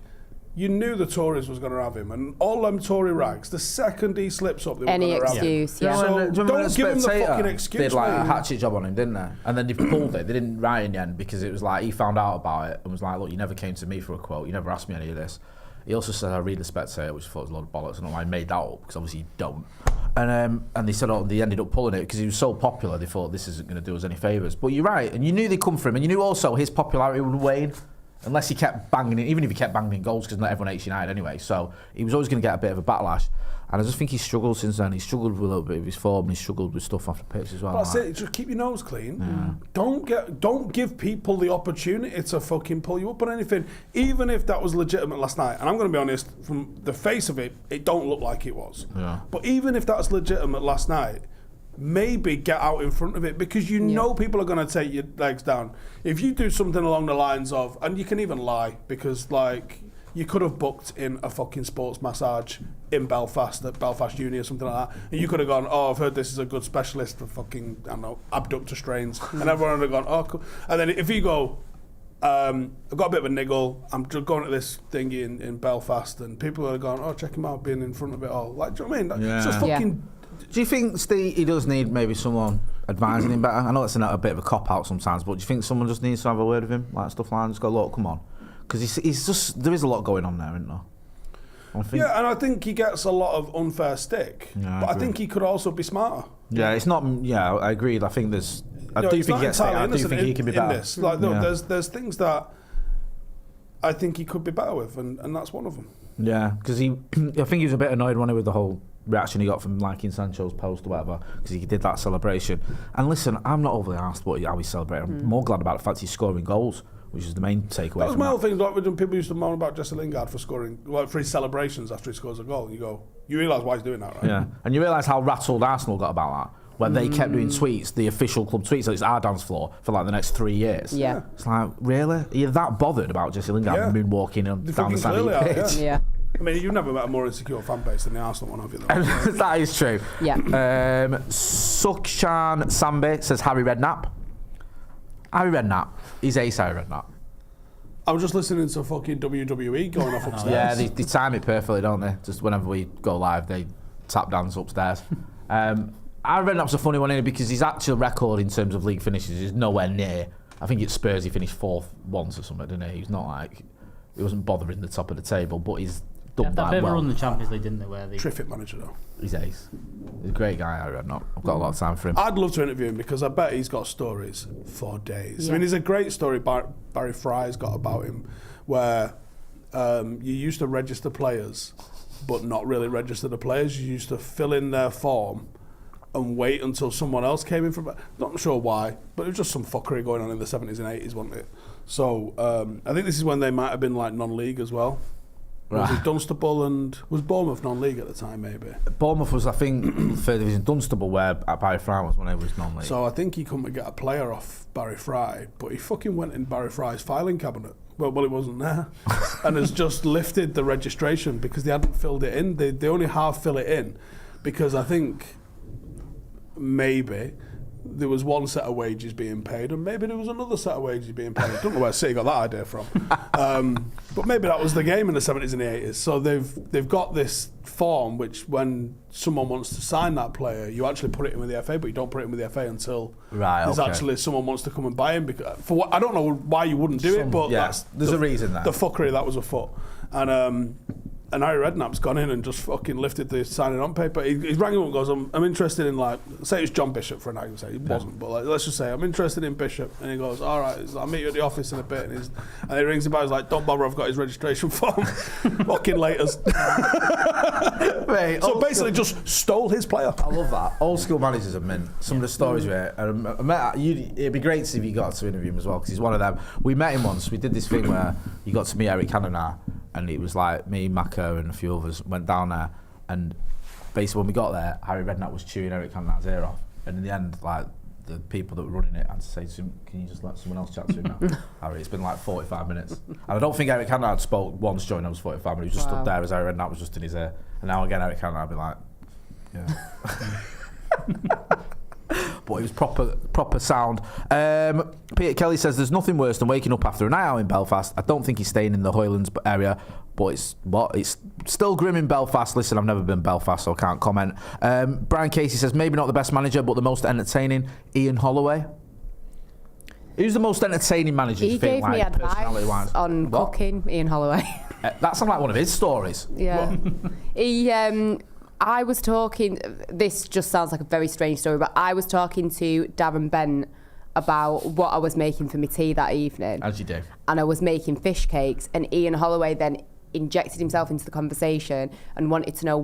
you knew the Tories was going to have him, and all them Tory rags, the second he slips up, they were going to have him. Excuse, yeah. So don't give him the fucking excuse. They had like mate. a hatchet job on him, didn't they? And then they pulled it. They didn't write in the end because it was like he found out about it and was like, look, you never came to me for a quote. You never asked me any of this. He also said, I read the Spectator, which I thought was a lot of bollocks. I don't know why I made that up, because obviously you don't. And they said, they ended up pulling it because he was so popular, they thought this isn't going to do us any favours. But you're right, and you knew they'd come for him, and you knew also his popularity would wane. Unless he kept banging in, even if he kept banging in goals, because not everyone hates United anyway. So he was always going to get a bit of a backlash. And I just think he's struggled since then. He's struggled with a little bit of his form, and he's struggled with stuff off the pitch as well. But that's it. Just keep your nose clean. Yeah. Don't give people the opportunity to fucking pull you up on anything, even if that was legitimate last night. And I'm going to be honest, from the face of it, it don't look like it was. Yeah. But even if that was legitimate last night, maybe get out in front of it, because you know people are going to take your legs down. If you do something along the lines of, and you can even lie, because like you could have booked in a fucking sports massage in Belfast at Belfast Uni or something like that, and you could have gone, oh, I've heard this is a good specialist for fucking, I don't know, abductor strains, and everyone would have gone, oh, cool. And then if you go, I've got a bit of a niggle, I'm just going to this thingy in Belfast, and people would have gone, oh, check him out, being in front of it all. Like, do you know what I mean? It's just fucking... Do you think he does need maybe someone advising him better? I know it's a bit of a cop-out sometimes, but do you think someone just needs to have a word with him, like stuff like that, just go, look, come on? Because he's just, there is a lot going on there, isn't there? Yeah, and I think he gets a lot of unfair stick, but I think he could also be smarter. Yeah, it's not. Yeah, I agreed. I think there's. I do think he can be better. This. Like, there's things that I think he could be better with, and that's one of them. Yeah, because I think he was a bit annoyed with the whole reaction he got from liking Sancho's post or whatever, because he did that celebration. And listen, I'm not overly asked how he celebrated. I'm more glad about the fact he's scoring goals, which is the main takeaway. That was my whole thing. Like, when people used to moan about Jesse Lingard for scoring, like, for his celebrations after he scores a goal, and you go, you realise why he's doing that, right? Yeah, and you realise how rattled Arsenal got about that. When they kept doing tweets, the official club tweets, so it's our dance floor for like the next 3 years. Yeah. It's like, really? Are you that bothered about Jesse Lingard moonwalking down the side of the pitch? Yeah. I mean, you've never met a more insecure fan base than the Arsenal one, have you? That is true. Yeah. Sukshan Sambe says Harry Redknapp. Harry Redknapp. He's ace Harry Redknapp. I was just listening to fucking WWE going off upstairs. Yeah, they time it perfectly, don't they? Just whenever we go live, they tap dance upstairs. Harry Redknapp's a funny one here because his actual record in terms of league finishes is nowhere near. I think it's Spurs, he finished fourth once or something, didn't he? He's not like, he wasn't bothering the top of the table, but he's done that well. They run the Champions League, didn't they? Where they... Terrific manager, though. He's ace. He's a great guy, Harry Redknapp. I've got a lot of time for him. I'd love to interview him because I bet he's got stories for days. Yeah. I mean, there's a great story Barry Fry's got about him where you used to register players, but not really register the players. You used to fill in their form and wait until someone else came in from. Not sure why, but it was just some fuckery going on in the 70s and 80s, wasn't it? So I think this is when they might have been like non-league as well. Was it Dunstable and was Bournemouth non-league at the time? Maybe Bournemouth was, I think, third division. Dunstable, where Barry Fry was when he was non-league. So I think he couldn't get a player off Barry Fry, but he fucking went in Barry Fry's filing cabinet. Well, it wasn't there, and has just lifted the registration because they hadn't filled it in. They only half fill it in because I think maybe there was one set of wages being paid and maybe there was another set of wages being paid. I don't know where City got that idea from. But maybe that was the game in the 70s and the 80s. So they've got this form which when someone wants to sign that player, you actually put it in with the FA, but you don't put it in with the FA until there's actually someone wants to come and buy him. Because, I don't know why you wouldn't do it, but there's a reason there. The fuckery that was afoot. And Harry Redknapp's gone in and just fucking lifted the signing on paper. He rang him up and goes, I'm interested in, like, say it's John Bishop for an argument's sake. He wasn't, but like, let's just say I'm interested in Bishop. And he goes, all right, I'll meet you at the office in a bit. And he rings him back, he's like, don't bother, I've got his registration form. Fucking laters. So basically just stole his player. I love that. Old school managers are mint. Some of the stories where it'd be great if you got to interview him as well because he's one of them. We met him once. We did this thing where you got to meet Eric Cantona. And it was like me, Mako, and a few others went down there. And basically, when we got there, Harry Redknapp was chewing Eric Cantona's ear off. And in the end, like the people that were running it had to say to him, "Can you just let someone else chat to him now?" Harry, it's been like 45 minutes. And I don't think Eric Cantona had spoke once during those 45 minutes. He was just stood there as Harry Redknapp was just in his ear. And now again, Eric Cantona would be like, "Yeah." But it was proper sound. Peter Kelly says there's nothing worse than waking up after a night out in Belfast. I don't think he's staying in the Hoylands area, but it's still grim in Belfast. Listen, I've never been Belfast, so I can't comment. Brian Casey says maybe not the best manager, but the most entertaining. Ian Holloway. Who's the most entertaining manager? He gave me advice on cooking. Ian Holloway. That sounds like one of his stories. Yeah. I was talking, this just sounds like a very strange story, but I was talking to Darren Bent about what I was making for my tea that evening. As you do. And I was making fish cakes, and Ian Holloway then injected himself into the conversation and wanted to know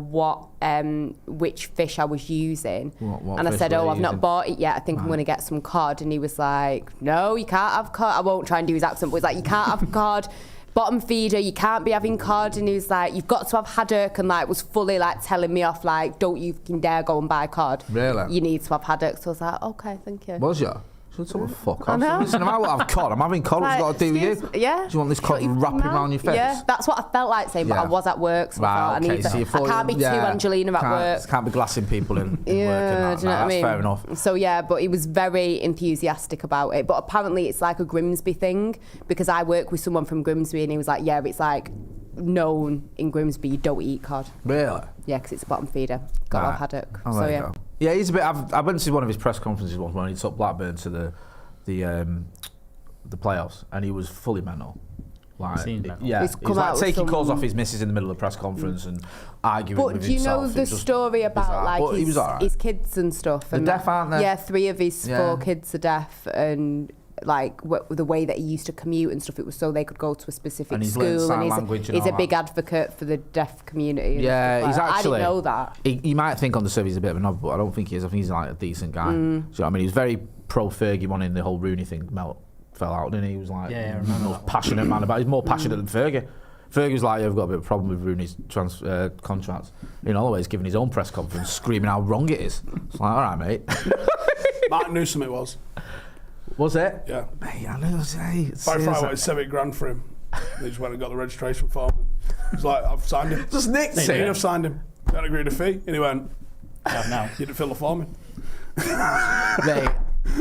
which fish I was using. What and I said, I've not bought it yet. I think I'm going to get some cod. And he was like, no, you can't have cod. I won't try and do his accent, but he's like, you can't have cod. Bottom feeder, you can't be having cod. And he was like, you've got to have haddock, and like was fully like telling me off, like, don't you fucking dare go and buy cod. Really? You need to have haddock. So I was like, okay, thank you. Was you? Shut the fuck I off. know. Listen, I won't have cod. I'm having cod. What's it got to do with you? Yeah. Do you want this cod wrapping around your face? Yeah, that's what I felt like saying, but Yeah. I was at work, so I Right, thought okay. I need to. So you thought, I can't be too Angelina at work. Can't be glassing people in work and that. Do you know what I That's mean? fair enough. So yeah, but he was very enthusiastic about it. But apparently it's like a Grimsby thing, because I work with someone from Grimsby and he was like, yeah, it's like known in Grimsby you don't eat cod. Really? Yeah, because it's a bottom feeder. Got to have haddock. Oh, So there you yeah. go. Yeah, he's a bit. I went to one of his press conferences once when he took Blackburn to the playoffs, and he was fully mental. Like, Seemed mental. yeah, He's he come was like out with taking calls some- off his missus in the middle of the press conference and arguing But with do you himself. know It the was just story about bizarre. like But he was alright. his kids and stuff? They're And deaf, aren't they? Yeah, 3 of his Yeah. 4 kids are deaf, and like the way that he used to commute and stuff, it was so they could go to a specific And he's learned school. sign And language and he's all a big that. advocate for the deaf community. And Yeah, stuff he's like that. actually. I didn't know that. You might think on the surface he's a bit of a knob, but I don't think he is. I think he's like a decent guy. Do you know what I mean? He was very pro Fergie wanting the whole Rooney thing fell out, didn't he? He was like, Yeah, I remember the most passionate man about it. He's more passionate than Fergie. Fergie was like, yeah, I've got a bit of a problem with Rooney's contract. In other ways, giving his own press conference, screaming how wrong it is. It's like, all right, mate. Martin Newsom it was. Was it? Yeah. Mate, I know. Hey, Barry Fry wanted $70,000 for him. They just went and got the registration form. He was like, I've signed him. Just nicked I've it. signed him. Can't agree to fee. And he went, No. you didn't fill the form in. Mate,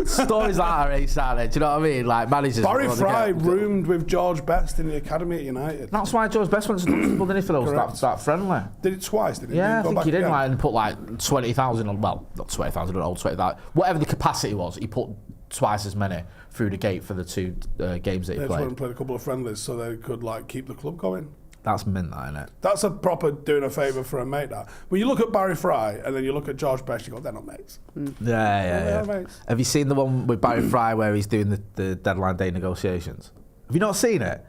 stories like that are ace, aren't they? Do you know what I mean? Like managers. Barry well, they Fry get- roomed with George Best in the academy at United. That's why George Best went to Dunstable, didn't he, for those Correct. that friendly? Did it twice, didn't he? Yeah, I Go think back he did. again? Like, and put like 20,000 on. Well, not 20,000, but old 20,000. Whatever the capacity was, he put twice as many through the gate for the 2 games that he They just went played. and played a couple of friendlies so they could like keep the club going. That's mint, that, isn't it? That's a proper doing a favour for a mate. That when you look at Barry Fry and then you look at George Best, you go, they're not mates. Yeah. Yeah, mates. Have you seen the one with Barry Fry where he's doing the deadline day negotiations? Have you not seen it?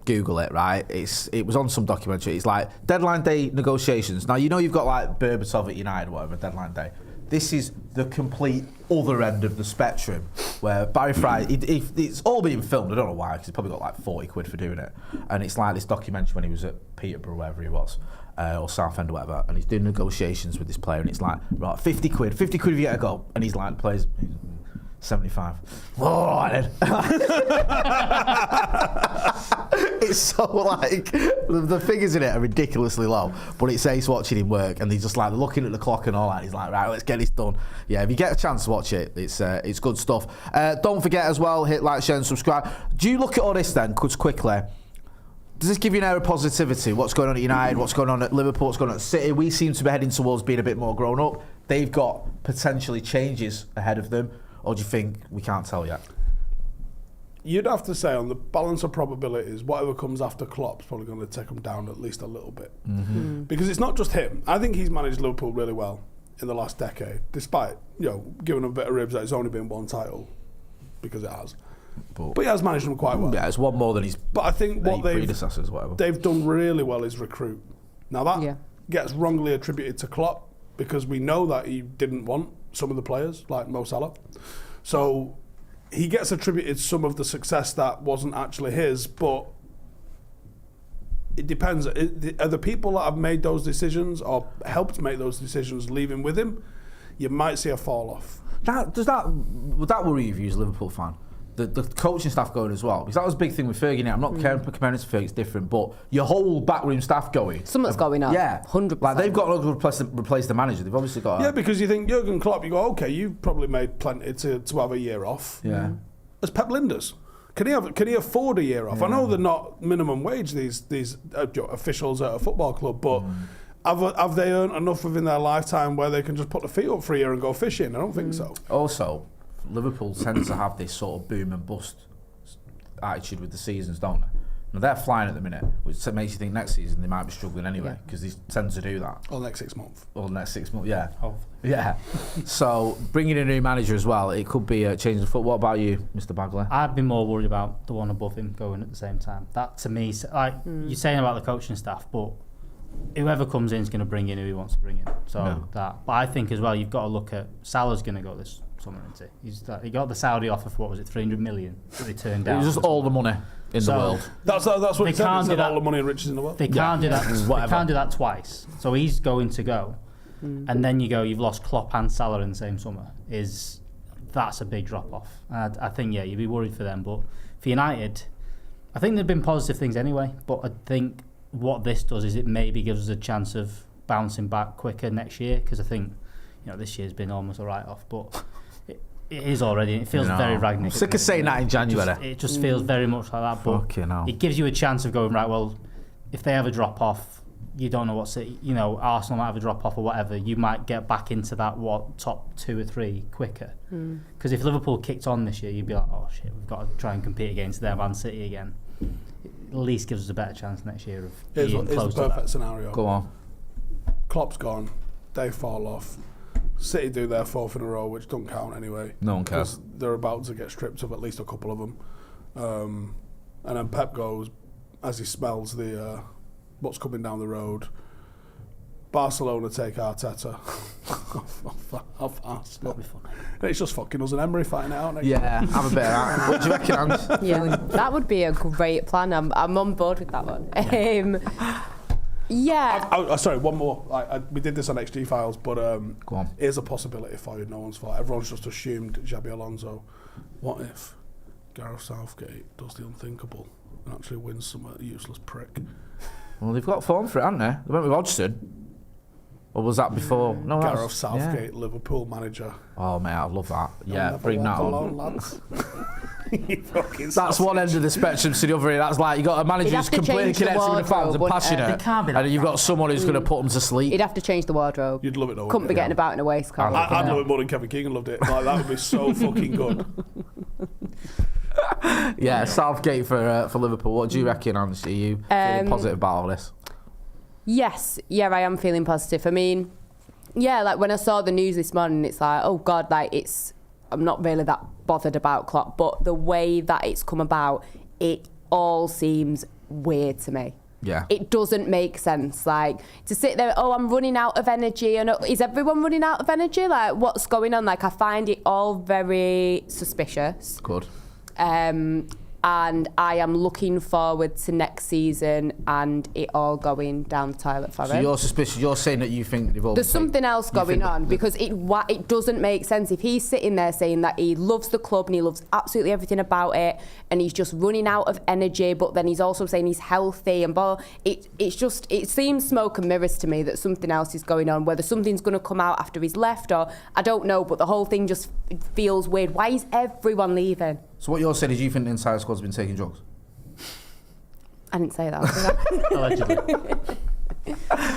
Google it, right? It was on some documentary. It's like deadline day negotiations. Now, you know you've got like Berbatov at United or whatever, deadline day. This is the complete other end of the spectrum where Barry Fry, it's all being filmed. I don't know why, because he's probably got like 40 quid for doing it. And it's like this documentary when he was at Peterborough, wherever he was, or Southend or whatever, and he's doing negotiations with this player, and it's like, right, 50 quid if you get a goal. And he's like, plays 75. Whoa, and it's so like the figures in it are ridiculously low, but it's ace watching him work, and he's just like looking at the clock and all that. He's like, right, let's get this done. Yeah, if you get a chance to watch it, it's good stuff. Don't forget as well, hit like, share, and subscribe. Do you look at all this then, because quickly? Does this give you an air of positivity? What's going on at United? What's going on at Liverpool? What's going on at City? We seem to be heading towards being a bit more grown up. They've got potentially changes ahead of them. Or do you think we can't tell yet? You'd have to say on the balance of probabilities, whatever comes after Klopp's probably going to take them down at least a little bit. Because it's not just him. I think he's managed Liverpool really well in the last decade, despite giving them a bit of ribs that it's only been 1 title, because it has. But he has managed them quite well. Yeah, it's one more than his But I think what predecessors, whatever. they've done really well is recruit. Now that Yeah. gets wrongly attributed to Klopp because we know that he didn't want some of the players like Mo Salah. So he gets attributed some of the success that wasn't actually his, but it depends. Are the people that have made those decisions or helped make those decisions leaving with him? You might see a fall off. Would that worry you if you was a Liverpool fan? The coaching staff going as well, because that was a big thing with Fergie. Now I'm not comparing it to Fergie; it's different. But your whole backroom staff going, Something's going on. Yeah, 100%. Like they've got to replace the manager. They've obviously got. Yeah, because you think Jurgen Klopp, you go, okay, you've probably made plenty to have a year off. Yeah. As Pep Linders, can he afford a year off? I know they're not minimum wage these officials at a football club, but have they earned enough within their lifetime where they can just put their feet up for a year and go fishing? I don't think so. Also, Liverpool tends to have this sort of boom and bust attitude with the seasons, don't they? Now they're flying at the minute, which makes you think next season they might be struggling anyway, because they tend to do that. Or next 6 months. Or the next 6 months, yeah. Hopefully. Yeah. So bringing in a new manager as well, it could be a change of foot. What about you, Mr. Bagley? I'd be more worried about the one above him going at the same time. That to me, like you're saying about the coaching staff, but whoever comes in is going to bring in who he wants to bring in. So but I think as well, you've got to look at Salah's going to go this summer, isn't he? He got the Saudi offer for what was it, 300 million that they turned down. It was just all the money in the world. That's what They he said. can't He do said that. all the money and riches in the world. They can't do that. They Whatever. can't do that twice. So he's going to go, and then you go. You've lost Klopp and Salah in the same summer. that's a big drop off. I think you'd be worried for them. But for United, I think there've been positive things anyway. But I think what this does is it maybe gives us a chance of bouncing back quicker next year, because I think this year's been almost a write off, but it is already. It feels very Ragnick. I'm sick of saying that in January. It just feels very much like that. But it gives you a chance of going, right, well, if they have a drop off, you don't know what's Arsenal might have a drop off or whatever, you might get back into that top 2 or 3 quicker. Because if Liverpool kicked on this year, you'd be like, oh shit, we've got to try and compete against them and City again. It at least gives us a better chance next year of being close to that. It's the perfect scenario. Go on. Klopp's gone, they fall off. City do their 4th in a row, which don't count anyway. No one cares. They're about to get stripped of at least a couple of them. And then Pep goes, as he smells the what's coming down the road. Barcelona take Arteta off Arsenal. It's just fucking us and Emery fighting it out next year. Yeah, have a bit of that. What do you reckon, Ange? Yeah, that would be a great plan. I'm on board with that one. Yeah. Sorry, one more. We did this on XG Files, but Go on. here's a possibility for you. No one's fault. Everyone's just assumed Xabi Alonso. What if Gareth Southgate does the unthinkable and actually wins some useless prick? Well, they've got form for it, haven't they? They went with Hodgson. Or was that before? No, Gareth Southgate, Liverpool manager. Oh, mate, I love that. Yeah, bring that on. Lads. That's one end of the spectrum to the other end. That's like, you got a manager who's completely connected with the fans and passionate, and then you've got someone who's going to put them to sleep. He'd have to change the wardrobe. You'd love it though. Couldn't be getting about in a waistcoat. I'd love it more than Kevin Keegan loved it. Like, that would be so fucking good. Yeah, Southgate for Liverpool. What do you reckon, Ange? Are you feeling positive about all this? Yes, I am feeling positive. I mean, like when I saw the news this morning, it's like, oh God, I'm not really that bothered about Klopp, but the way that it's come about, it all seems weird to me. Yeah. It doesn't make sense. Like, to sit there, I'm running out of energy. And is everyone running out of energy? Like, what's going on? Like, I find it all very suspicious. Good. And I am looking forward to next season and it all going down the toilet for him. So you're suspicious. You're saying that you think they've all. There's something else going on, because it doesn't make sense if he's sitting there saying that he loves the club and he loves absolutely everything about it, and he's just running out of energy, but then he's also saying he's healthy and blah. It seems smoke and mirrors to me that something else is going on. Whether something's going to come out after he's left, or I don't know, but the whole thing just feels weird. Why is everyone leaving? So what you're saying is you think the entire squad's been taking drugs? I didn't say that. Allegedly.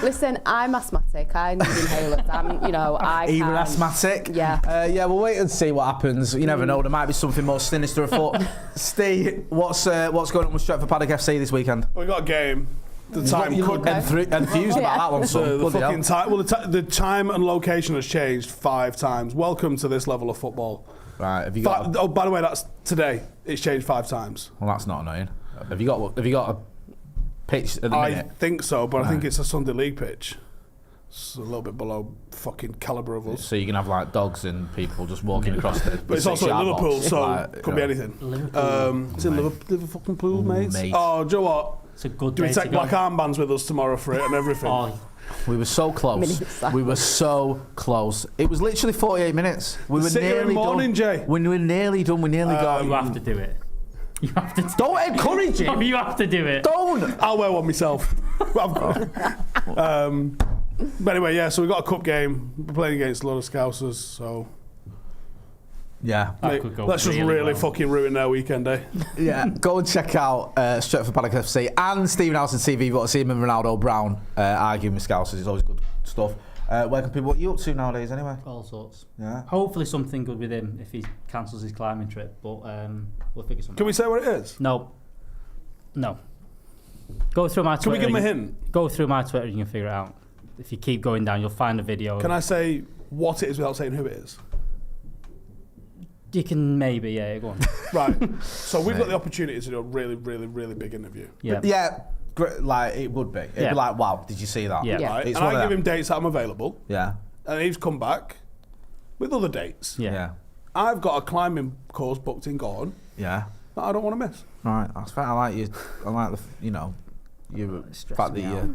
Listen, I'm asthmatic. I need inhalers. Even asthmatic? Yeah. We'll wait and see what happens. You never know. There might be something more sinister afoot. Steve, what's going on with Stretford Paddock FC this weekend? We got a game. The time you look enthused about that one. So the fucking time. Well, the time and location has changed 5 times. Welcome to this level of football. Right. Have you got? Oh, by the way, that's today. It's changed 5 times. Well, that's not annoying. Have you got a pitch at the minute? I think so, but I think it's a Sunday League pitch. It's a little bit below fucking calibre of us. So you can have like dogs and people just walking across the. But it's also in Liverpool, so could be anything. It's in Liverpool, mates. Oh, do you know what? It's a good Do day we take black armbands with us tomorrow for it and everything? We were so close. We were so close. It was literally 48 minutes. We were nearly done. Jay. We were nearly done. We nearly got. You have to do it. You have to. Don't encourage it. You have to do it. Don't. I'll wear one myself. But anyway, so we got a cup game. We're playing against a lot of Scousers, so. Yeah. Mate, let's just really fucking ruin their weekend, eh? Yeah. Go and check out Stretford Paddock FC and Stephen Howson TV. You've got to see him and Ronaldo Brown arguing with Scousers. It's always good stuff. Where can people? What are you up to nowadays, anyway? All sorts. Yeah. Hopefully something good with him if he cancels his climbing trip, but we'll figure something. Can we say what it is? No. Go through my Twitter. Can we give him a hint? Go through my Twitter and you can figure it out. If you keep going down, you'll find a video. Can I say what it is without saying who it is? You can maybe, go on. Right. So we've got the opportunity to do a really, really, really big interview. Yeah. Yeah. Like it would be. It'd be like, wow, did you see that? Yeah. Right? It's And one I of give them. him dates that I'm available. Yeah. And he's come back with other dates. Yeah. I've got a climbing course booked in Gorn Yeah. that I don't want to miss. Right. That's fair. I like you. I like the. Your Stressing fact that me out.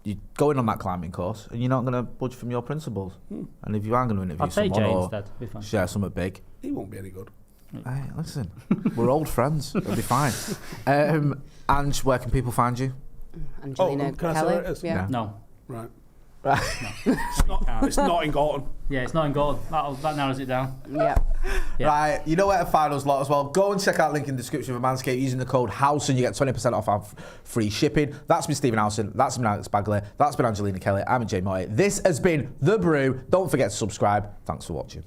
you're going on that climbing course and you're not going to budge from your principles. And if you are going to interview I'll take someone Jay or instead. Be fine. share something big, He won't be any good. hey, listen, we're old friends. It'll be fine. Ange, where can people find you? Angelina can I say Kelly. where it is? Yeah. No. Right. Right. It's not in Gorton. Yeah, it's not in gold. That narrows it down. Yeah. Yeah. Right, you know where to find us lot as well. Go and check out link in the description for Manscaped using the code Howson. You get 20% off our free shipping. That's been Stephen Howson. That's been Alex Bagley. That's been Angelina Kelly. I'm Jay Moy. This has been The Brew. Don't forget to subscribe. Thanks for watching.